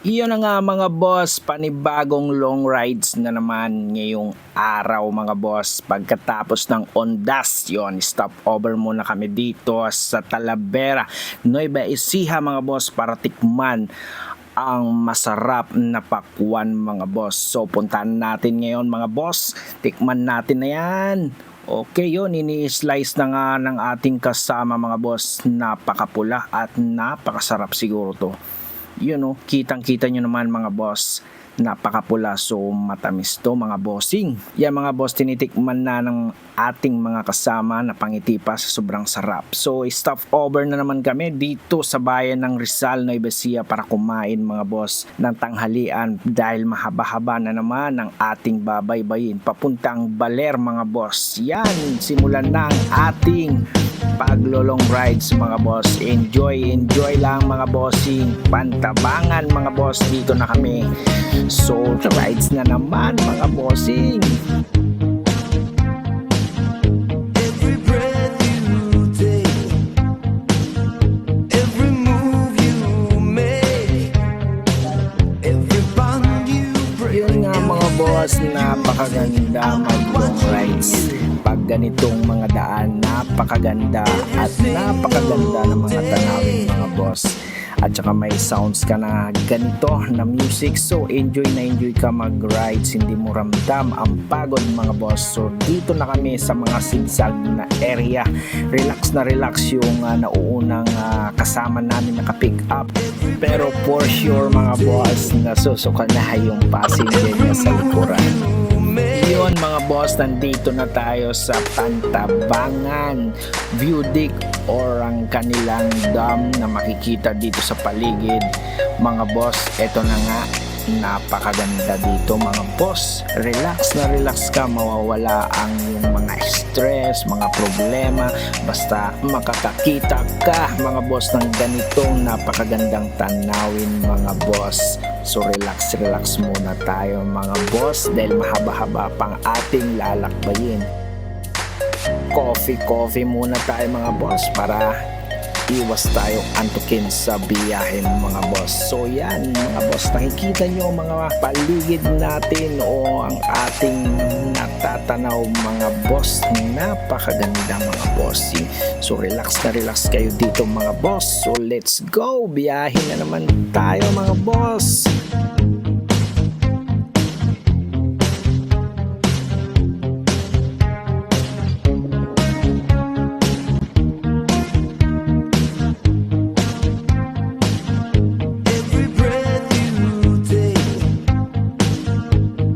Iyon na nga mga boss, panibagong long rides na naman ngayong araw mga boss. Pagkatapos ng Ondas, yon stop over muna kami dito sa Talavera, Nueva Ecija mga boss para tikman ang masarap na pakwan mga boss. So puntahan natin ngayon mga boss, tikman natin na yan. Okay yun, ini-slice na nga ng ating kasama mga boss. Napakapula at napakasarap siguro to. Yun o, kitang-kita nyo naman mga boss, napakapula, so matamis to mga bossing. Yan mga boss, tinitikman na ng ating mga kasama na pangiti pa sa sobrang sarap. So stop over na naman kami dito sa bayan ng Rizal, Nueva Ecija para kumain mga boss ng tanghalian dahil mahaba-haba na naman ang ating babaybayin papuntang Baler mga boss. Yan, simulan na ang ating paglolong rides mga boss. Enjoy lang mga bossing. Pantabangan mga boss, dito na kami. So rides na naman mga bossing. Every breath you take, every move you make, every bond you break. Yun nga mga boss, napakaganda mag-long rides pag ganitong mga daan. Napakaganda at napakaganda ng mga tanawin mga boss. At saka may sounds ka na ganito na music, so enjoy na enjoy ka mag-rides, hindi mo ramdam ang pagod mga boss. So dito na kami sa mga sigsag na area, relax na relax yung nauunang kasama namin naka-pick up, pero for sure mga boss, nasusuka na yung passenger niya sa likuran. Yun mga boss, nandito na tayo sa Pantabangan View Deck or ang kanilang dam na makikita dito sa paligid mga boss. Eto na nga, napakaganda dito mga boss. Relax na relax ka, mawawala ang yung mga stress, mga problema, basta makakakita ka mga boss ng ganitong napakagandang tanawin mga boss. So relax muna tayo mga boss dahil mahaba-haba pang ating lalakbayin. Coffee muna tayo mga boss para iwas tayo antukin sa biyahe mga boss. So yan mga boss, nakikita nyo mga paligid natin o ang ating natatanaw mga boss. Napakaganda mga boss. So relax na relax kayo dito mga boss. So let's go, biyahe na naman tayo mga boss. Every breath you take,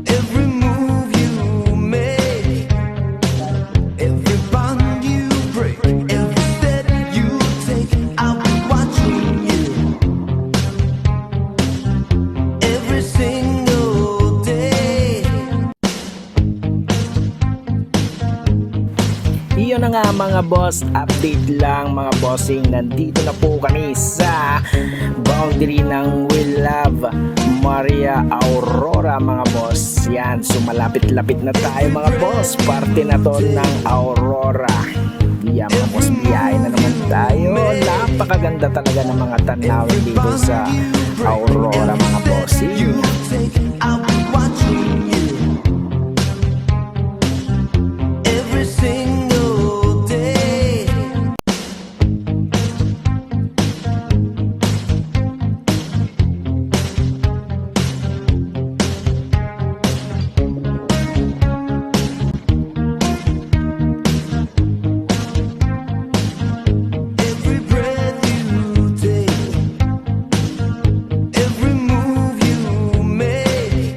every move you make, every bond you break, every step you take, I'll be watching you. Every single day. Iyon na nga mga boss, update lang mga bossing. Nandito na po kami sa boundary ng We Love Maria Aurora mga boss. Yan, so malapit-lapit na tayo mga boss. Parte na to ng Aurora. Yan mga boss, biyahe na naman tayo. Napakaganda talaga ng mga tanawin dito sa Aurora mga bossing. I'll be watching you every single day. Every breath you take, every move you make,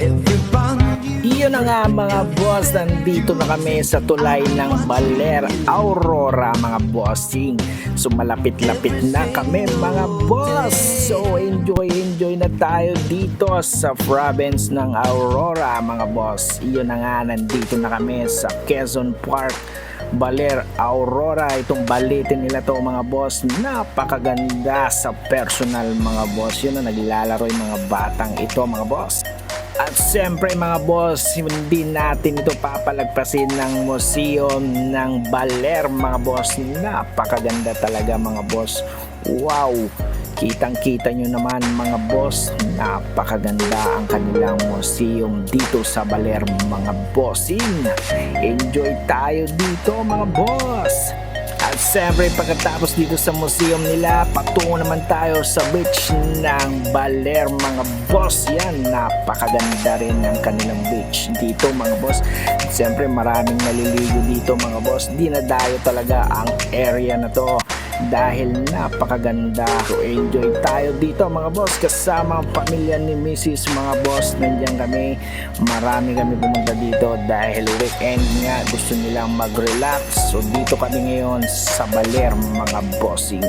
every bond you. Iyon na nga mga boss, nandito na kami sa tulay ng Baler Aurora mga bossing. So malapit-lapit na kami mga boss. So enjoy na tayo dito sa province ng Aurora mga boss. Iyon na nga, nandito na kami sa Quezon Park, Baler Aurora. Itong balitin nila to mga boss, napakaganda sa personal mga boss. Yun na, naglalaro yung mga batang ito mga boss. At siyempre mga boss, hindi natin ito papalagpasin ng museum ng Baler mga boss. Napakaganda talaga mga boss. Wow! Kitang-kita nyo naman mga boss, napakaganda ang kanilang museum dito sa Baler mga bossing. Enjoy tayo dito mga boss. At siyempre pagkatapos dito sa museum nila, patungo naman tayo sa beach ng Baler mga boss. Yan, napakaganda rin ng kanilang beach dito mga boss. At siyempre maraming naliligo dito mga boss. Dinadayo talaga ang area na to dahil napakaganda. So enjoy tayo dito mga boss kasama ang pamilya ni Mrs. mga boss. Nandiyan kami, marami kami pumunta dito dahil weekend nga, gusto nilang mag-relax. So dito kami ngayon sa Baler mga bossing.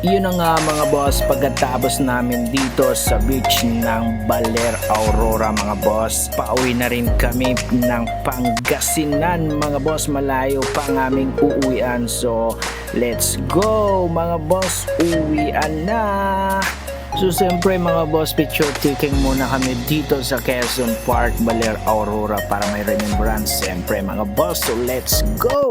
Yun na nga mga boss, pagkatapos namin dito sa beach ng Baler Aurora mga boss, pauwi na rin kami ng Pangasinan mga boss. Malayo pa ang aming uuwian, so let's go mga boss, uwian na. So siyempre mga boss, picture taking muna kami dito sa Quezon Park, Baler Aurora para may remembrance siyempre mga boss. So let's go!